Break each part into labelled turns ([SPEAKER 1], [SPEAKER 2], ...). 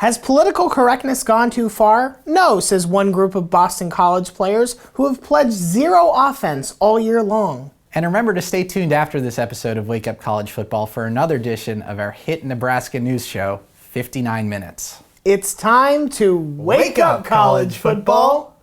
[SPEAKER 1] Has political correctness gone too far? No, says one group of Boston College players who have pledged zero offense all year long.
[SPEAKER 2] And remember to stay tuned after this episode of Wake Up College Football for another edition of our hit Nebraska news show, 59 Minutes.
[SPEAKER 1] It's time to Wake Up College Football.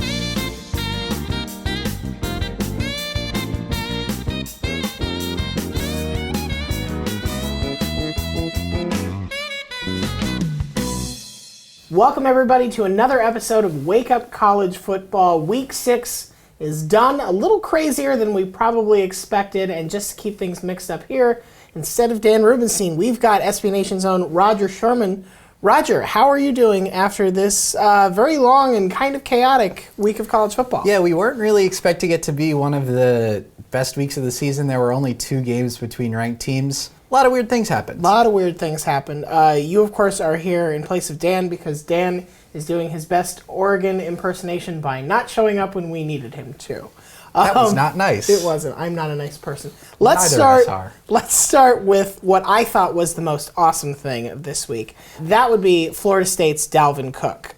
[SPEAKER 1] Welcome everybody to another episode of Wake Up College Football. Week 6 is done, a little crazier than we probably expected, and just to keep things mixed up here, instead of Dan Rubenstein, we've got SB Nation's own Roger Sherman. Roger, how are you doing after this very long and kind of chaotic week of college football?
[SPEAKER 2] Yeah, we weren't really expecting it to be one of the best weeks of the season. There were only 2 games between ranked teams. A lot of weird things happened. You, of course, are here in place of Dan because Dan is doing his best Oregon impersonation by not showing up when we needed him to. That was not nice.
[SPEAKER 1] It wasn't. I'm not a nice person.
[SPEAKER 2] Neither of us are.
[SPEAKER 1] Let's start with what I thought was the most awesome thing of this week. That would be Florida State's Dalvin Cook.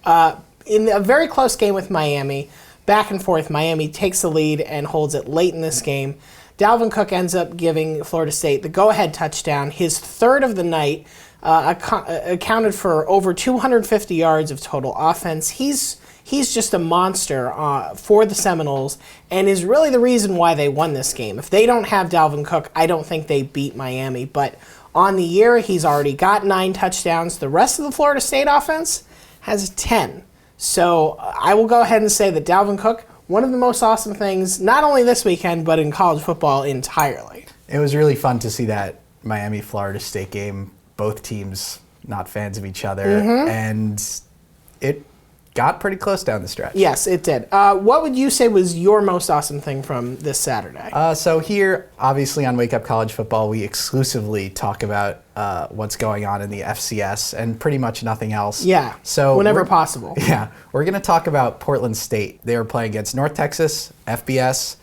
[SPEAKER 1] In a very close game with Miami, back and forth, Miami takes the lead and holds it late in this game. Dalvin Cook ends up giving Florida State the go-ahead touchdown, his third of the night, accounted for over 250 yards of total offense. He's just a monster for the Seminoles and is really the reason why they won this game. If they don't have Dalvin Cook, I don't think they beat Miami. But on the year, he's already got 9 touchdowns. The rest of the Florida State offense has 10. So I will go ahead and say that Dalvin Cook, one of the most awesome things, not only this weekend, but in college football entirely.
[SPEAKER 2] It was really fun to see that Miami-Florida State game. Both teams not fans of each other, and it got pretty close down the stretch.
[SPEAKER 1] Yes, it did. What would you say was your most awesome thing from this Saturday?
[SPEAKER 2] So here, obviously on Wake Up College Football, we exclusively talk about what's going on in the FCS and pretty much nothing else.
[SPEAKER 1] Yeah,
[SPEAKER 2] so
[SPEAKER 1] whenever possible.
[SPEAKER 2] Yeah, we're going to talk about Portland State. They were playing against North Texas, FBS.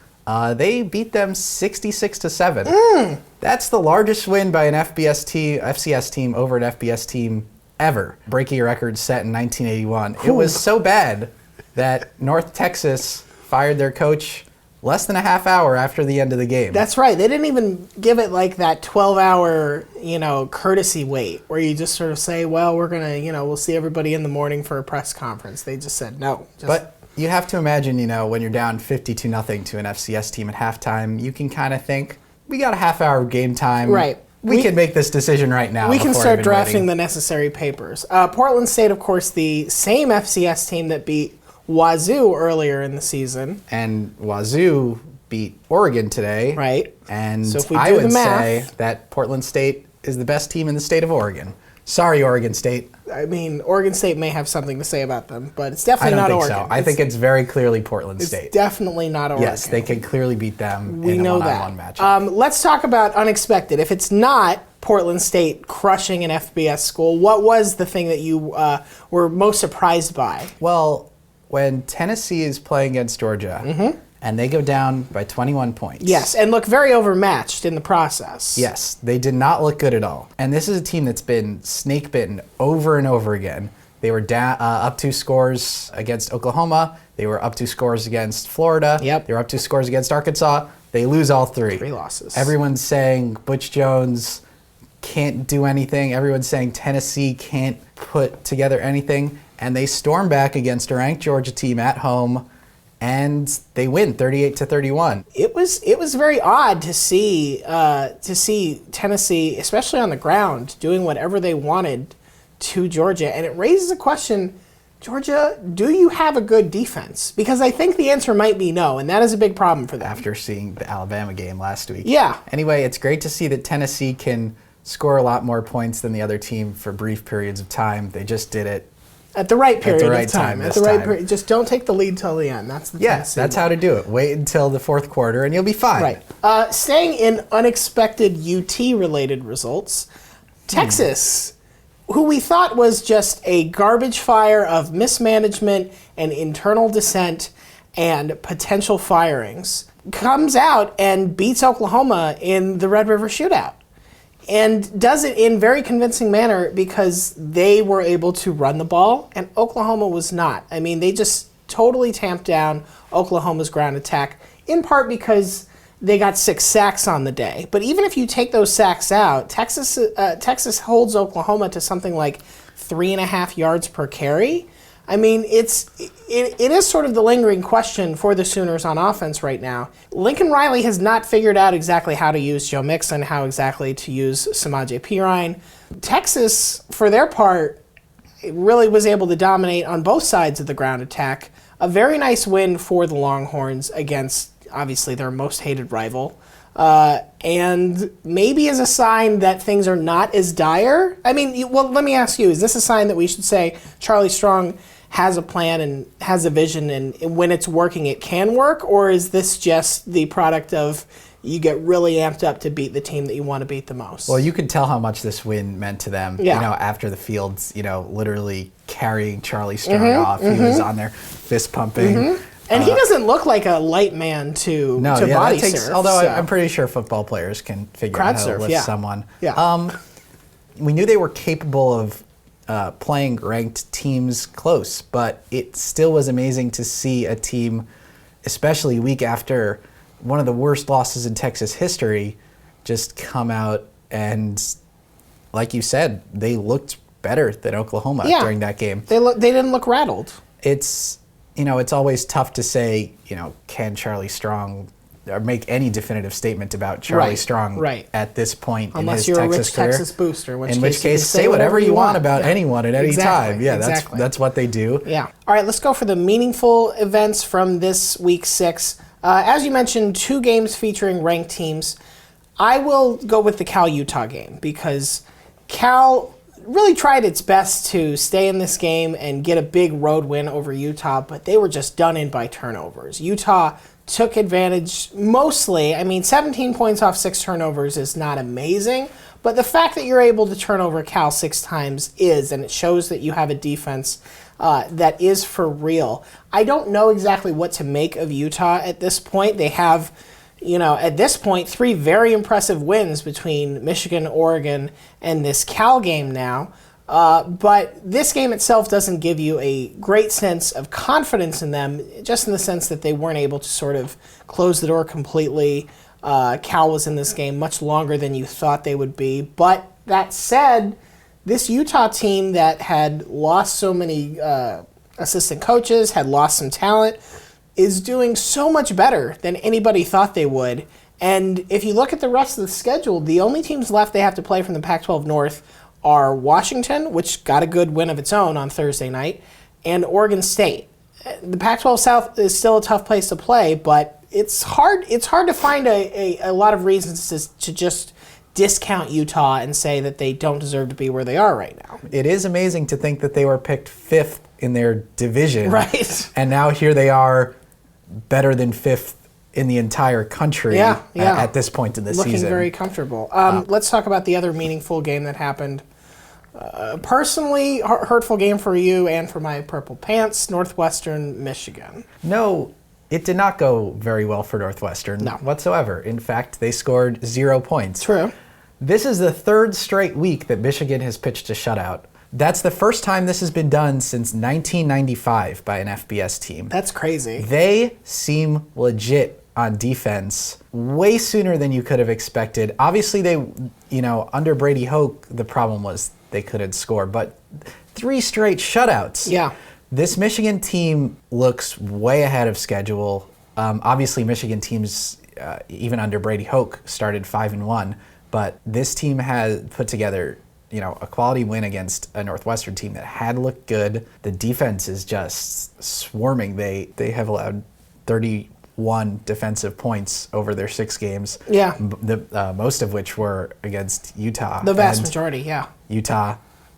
[SPEAKER 2] They beat them 66-7. That's the largest win by an FCS team over an FBS team ever, breaking a record set in 1981. It was so bad that North Texas fired their coach less than a half hour after the end of the game.
[SPEAKER 1] That's right. They didn't even give it like that 12-hour, courtesy wait where you just sort of say, well, we're going to, we'll see everybody in the morning for a press conference. They just said no.
[SPEAKER 2] But you have to imagine, when you're down 52-0 to an FCS team at halftime, you can kind of think, we got a half-hour game time.
[SPEAKER 1] Right.
[SPEAKER 2] We can make this decision right now.
[SPEAKER 1] We can start drafting the necessary papers. Portland State, of course, the same FCS team that beat Wazoo earlier in the season.
[SPEAKER 2] And Wazoo beat Oregon today.
[SPEAKER 1] Right.
[SPEAKER 2] And
[SPEAKER 1] so if we
[SPEAKER 2] I
[SPEAKER 1] do
[SPEAKER 2] would
[SPEAKER 1] the math,
[SPEAKER 2] say that Portland State is the best team in the state of Oregon. Sorry, Oregon State.
[SPEAKER 1] I mean, Oregon State may have something to say about them, but it's definitely not Oregon.
[SPEAKER 2] I think it's very clearly Portland State.
[SPEAKER 1] It's definitely not Oregon.
[SPEAKER 2] Yes, they can clearly beat them
[SPEAKER 1] in
[SPEAKER 2] a one-on-one matchup.
[SPEAKER 1] Let's talk about unexpected. If it's not Portland State crushing an FBS school, what was the thing that you were most surprised by?
[SPEAKER 2] Well, when Tennessee is playing against Georgia, and they go down by 21 points.
[SPEAKER 1] Yes, and look very overmatched in the process.
[SPEAKER 2] Yes, they did not look good at all. And this is a team that's been snake-bitten over and over again. They were up 2 scores against Oklahoma. They were up 2 scores against Florida.
[SPEAKER 1] Yep.
[SPEAKER 2] They were up 2 scores against Arkansas. They lose all 3.
[SPEAKER 1] 3 losses.
[SPEAKER 2] Everyone's saying Butch Jones can't do anything. Everyone's saying Tennessee can't put together anything. And they storm back against a ranked Georgia team at home, and they win 38-31.
[SPEAKER 1] It was very odd to see Tennessee, especially on the ground, doing whatever they wanted to Georgia, and it raises a question: Georgia, do you have a good defense? Because I think the answer might be no, and that is a big problem for them.
[SPEAKER 2] After seeing the Alabama game last week.
[SPEAKER 1] Yeah.
[SPEAKER 2] Anyway, it's great to see that Tennessee can score a lot more points than the other team for brief periods of time. They just did it.
[SPEAKER 1] At the right period of time.
[SPEAKER 2] At the right
[SPEAKER 1] period. Just don't take the lead till the end. That's the Tennessee
[SPEAKER 2] that's how to do it. Wait until the fourth quarter and you'll be fine.
[SPEAKER 1] Right. Staying in unexpected UT-related results, Texas, who we thought was just a garbage fire of mismanagement and internal dissent and potential firings, comes out and beats Oklahoma in the Red River Shootout. and does it in very convincing manner because they were able to run the ball and Oklahoma was not. I mean, they just totally tamped down Oklahoma's ground attack, in part because they got 6 sacks on the day. But even if you take those sacks out, Texas holds Oklahoma to something like 3.5 yards per carry. I mean, it is sort of the lingering question for the Sooners on offense right now. Lincoln Riley has not figured out exactly how to use Joe Mixon, how exactly to use Samaje Perine. Texas, for their part, really was able to dominate on both sides of the ground attack. A very nice win for the Longhorns against, obviously, their most hated rival. And maybe as a sign that things are not as dire. I mean, well, let me ask you, is this a sign that we should say Charlie Strong has a plan and has a vision, and when it's working, it can work? Or is this just the product of you get really amped up to beat the team that you want to beat the most?
[SPEAKER 2] Well, you could tell how much this win meant to them.
[SPEAKER 1] Yeah.
[SPEAKER 2] You know, after the fields, literally carrying Charlie Strong off. He was on there fist pumping.
[SPEAKER 1] And he doesn't look like a light man to body surf.
[SPEAKER 2] Although I'm pretty sure football players can figure out how to lift someone.
[SPEAKER 1] Yeah.
[SPEAKER 2] We knew they were capable of playing ranked teams close, but it still was amazing to see a team, especially week after one of the worst losses in Texas history, just come out and, like you said, they looked better than Oklahoma during that game.
[SPEAKER 1] They didn't look rattled.
[SPEAKER 2] It's always tough to say, can Charlie Strong or make any definitive statement about Charlie Strong at this point in his Texas career.
[SPEAKER 1] Unless you're a rich Texas booster.
[SPEAKER 2] In which case, say whatever you want about anyone at any time. Yeah, that's what they do.
[SPEAKER 1] Yeah. All right, let's go for the meaningful events from this week 6. As you mentioned, 2 games featuring ranked teams. I will go with the Cal-Utah game because Cal really tried its best to stay in this game and get a big road win over Utah, but they were just done in by turnovers. Utah took advantage mostly. I mean, 17 points off 6 turnovers is not amazing, but the fact that you're able to turn over Cal 6 times is, and it shows that you have a defense that is for real. I don't know exactly what to make of Utah at this point. They have, at this point, 3 very impressive wins between Michigan, Oregon, and this Cal game now. But this game itself doesn't give you a great sense of confidence in them, just in the sense that they weren't able to sort of close the door completely. Cal was in this game much longer than you thought they would be. But that said, this Utah team that had lost so many assistant coaches, had lost some talent, is doing so much better than anybody thought they would. And if you look at the rest of the schedule, the only teams left they have to play from the Pac-12 North are Washington, which got a good win of its own on Thursday night, and Oregon State. The Pac-12 South is still a tough place to play, but it's hard to find a lot of reasons to just discount Utah and say that they don't deserve to be where they are right now.
[SPEAKER 2] It is amazing to think that they were picked 5th in their division.
[SPEAKER 1] Right.
[SPEAKER 2] And now here they are, better than 5th in the entire country at this point in the season.
[SPEAKER 1] Looking very comfortable. Let's talk about the other meaningful game that happened. Personally, hurtful game for you and for my purple pants, Northwestern, Michigan.
[SPEAKER 2] No, it did not go very well for Northwestern whatsoever. In fact, they scored 0 points.
[SPEAKER 1] True.
[SPEAKER 2] This is the 3rd straight week that Michigan has pitched a shutout. That's the first time this has been done since 1995 by an FBS team.
[SPEAKER 1] That's crazy.
[SPEAKER 2] They seem legit on defense way sooner than you could have expected. Obviously, they, under Brady Hoke, the problem was they couldn't score, but 3 straight shutouts.
[SPEAKER 1] Yeah.
[SPEAKER 2] This Michigan team looks way ahead of schedule. Obviously, Michigan teams, even under Brady Hoke, started 5-1, but this team has put together a quality win against a Northwestern team that had looked good. The defense is just swarming. They have allowed 31 defensive points over their 6 games.
[SPEAKER 1] Yeah.
[SPEAKER 2] Most of which were against Utah.
[SPEAKER 1] The vast majority, yeah.
[SPEAKER 2] Utah,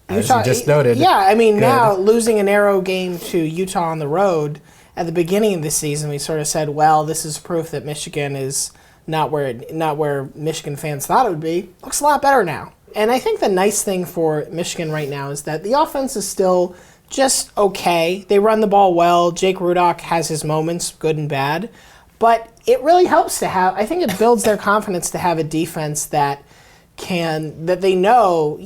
[SPEAKER 2] as you just noted.
[SPEAKER 1] Yeah, I mean, now losing a narrow game to Utah on the road at the beginning of the season, we sort of said, well, this is proof that Michigan is not where Michigan fans thought it would be. Looks a lot better now. And I think the nice thing for Michigan right now is that the offense is still just okay. They run the ball well. Jake Rudock has his moments, good and bad. But it really helps to have, I think it builds their confidence to have a defense that that they know,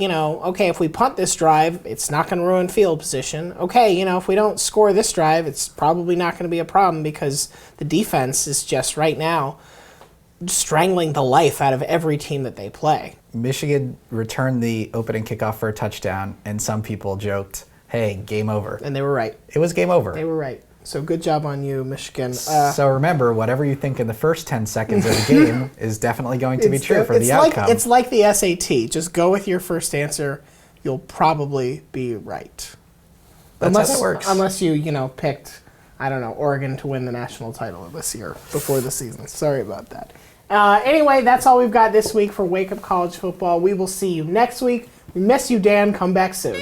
[SPEAKER 1] okay, if we punt this drive, it's not going to ruin field position. Okay, if we don't score this drive, it's probably not going to be a problem because the defense is just right now strangling the life out of every team that they play.
[SPEAKER 2] Michigan returned the opening kickoff for a touchdown, and some people joked, hey, game over.
[SPEAKER 1] And they were right.
[SPEAKER 2] It was game over.
[SPEAKER 1] They were right. So good job on you, Michigan.
[SPEAKER 2] So remember, whatever you think in the first 10 seconds of the game is definitely going to be true for the outcome.
[SPEAKER 1] It's like the SAT. Just go with your first answer. You'll probably be right.
[SPEAKER 2] That's how that works.
[SPEAKER 1] Unless you, picked, I don't know, Oregon to win the national title this year before the season. Sorry about that. Anyway, that's all we've got this week for Wake Up College Football. We will see you next week. We miss you, Dan. Come back soon.